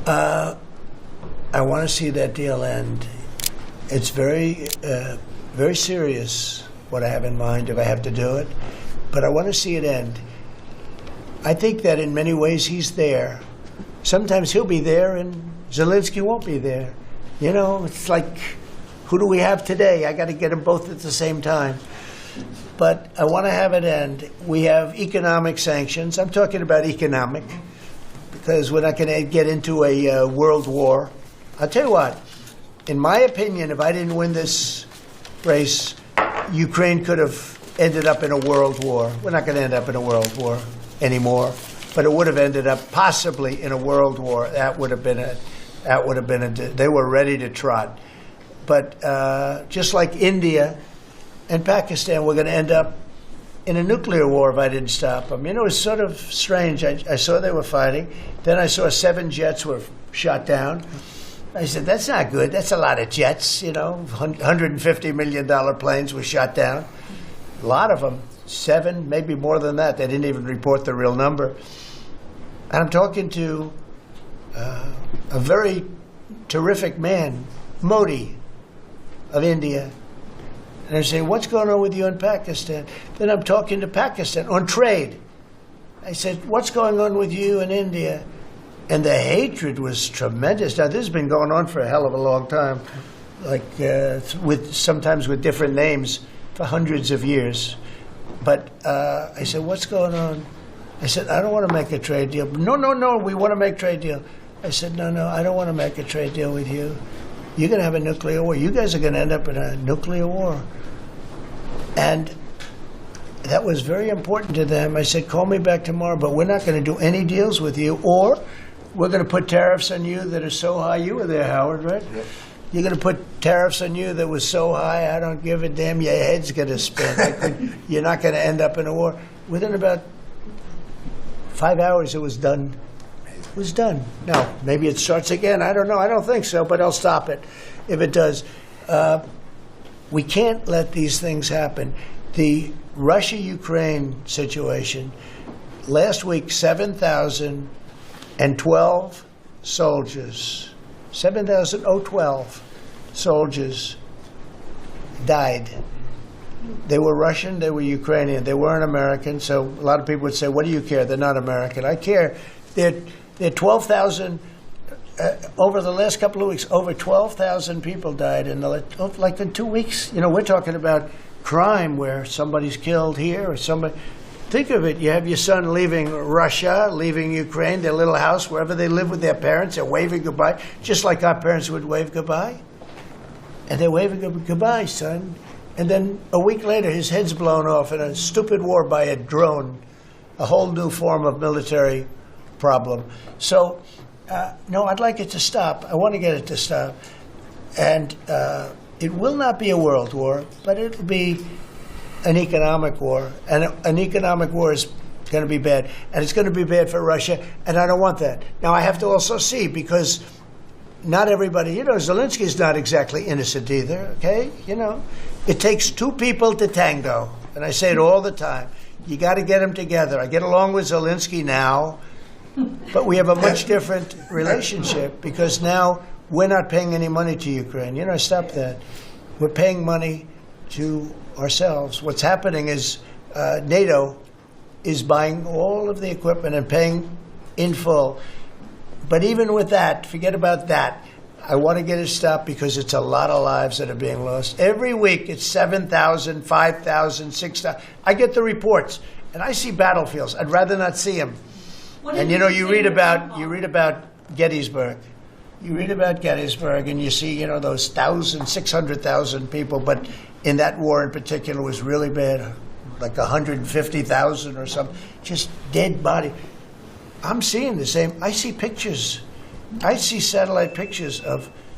I want to see that deal end. It's very, very serious what I have in mind if I have to do it, but I want to see it end. I think that in many ways he's there. Sometimes he'll be there and Zelensky won't be there. You know, it's like, who do we have today? I got to get them both at the same time. But I want to have it end. We have economic sanctions. I'm talking about economic, because we're not going to get into a world war. I'll tell you what, in my opinion, if I didn't win this race, Ukraine could have ended up in a world war. We're not going to end up in a world war anymore, but it would have ended up possibly in a world war. That would have been they were ready to trot. But just like India and Pakistan, we're going to end up in a nuclear war if I didn't stop them. You know, it's sort of strange. I saw they were fighting. Then I saw 7 jets were shot down. I said, that's not good. That's a lot of jets, you know. $150 million planes were shot down. A lot of them. 7, maybe more than that. They didn't even report the real number. And I'm talking to a very terrific man, Modi of India. And I say, what's going on with you in Pakistan? Then I'm talking to Pakistan on trade. I said, what's going on with you in India? And the hatred was tremendous. Now, this has been going on for a hell of a long time, like sometimes with different names for hundreds of years. But I said, what's going on? I said, I don't want to make a trade deal. No, we want to make a trade deal. I said, no, I don't want to make a trade deal with you. You're going to have a nuclear war. You guys are going to end up in a nuclear war. And that was very important to them. I said, call me back tomorrow, but we're not going to do any deals with you, or we're going to put tariffs on you that are so high. You were there, Howard, right? Yep. You're going to put tariffs on you that was so high, I don't give a damn. Your head's going to spin. You're not going to end up in a war. Within about 5 hours, it was done. It was done. Now, maybe it starts again. I don't know. I don't think so, but I'll stop it if it does. We can't let these things happen. The Russia-Ukraine situation, last week, 7,012 soldiers, 7,012 soldiers died. They were Russian, they were Ukrainian, they weren't American, so a lot of people would say, what do you care? They're not American. I care. They're 12,000, over the last couple of weeks, over 12,000 people died in like in 2 weeks. You know, we're talking about crime where somebody's killed here or somebody. Think of it. You have your son leaving Russia, leaving Ukraine, their little house, wherever they live with their parents. They're waving goodbye, just like our parents would wave goodbye. And they're waving goodbye, son. And then a week later, his head's blown off in a stupid war by a drone, a whole new form of military problem. So, no, I'd like it to stop. I want to get it to stop. And it will not be a world war, but it will be an economic war. And an economic war is going to be bad. And it's going to be bad for Russia, and I don't want that. Now, I have to also see, because not everybody, you know, Zelensky's not exactly innocent either, okay? You know, it takes 2 people to tango. And I say it all the time. You got to get them together. I get along with Zelensky now, but we have a much different relationship, because now we're not paying any money to Ukraine. You know, stop that. We're paying money to ourselves. What's happening is NATO is buying all of the equipment and paying in full. But even with that, forget about that. I want to get it stopped, because it's a lot of lives that are being lost. Every week it's 7,000, 5,000, 6,000. I get the reports, and I see battlefields. I'd rather not see them. And you know, you read about Gettysburg. You read about Gettysburg, and you see, you know, those 600,000 people. But in that war in particular was really bad, like 150,000 or something, just dead body. I'm seeing the same. I see pictures. I see satellite pictures of